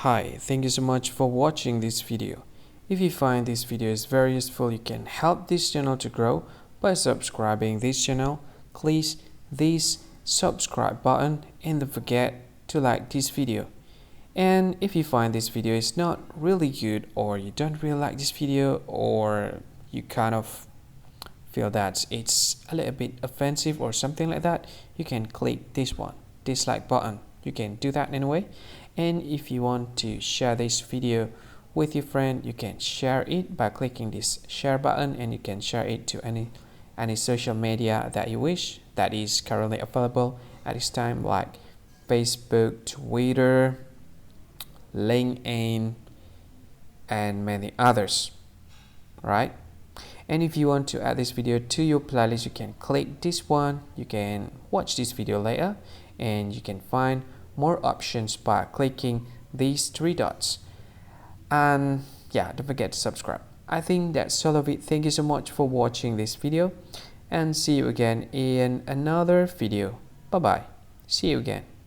Hi, thank you so much for watching this video. If you find this video is very useful, you can help this channel to grow by subscribing this channel. Please this subscribe button and don't forget to like this video. And if you find this video is not really good, or you don't really like this video, or you kind of feel that it's a little bit offensive or something like that, you can click this one, dislike button. You can do that anyway. And if you want to share this video with your friend, you can share it by clicking this share button, and you can share it to any social media that you wish that is currently available at this time, like Facebook, Twitter, LinkedIn, and many others, right? And if you want to add this video to your playlist, you can click this one. You can watch this video later, and you can find more options by clicking these three dots. And yeah, don't forget to subscribe. I think that's all of it. Thank you so much for watching this video, and see you again in another video. Bye bye. See you again.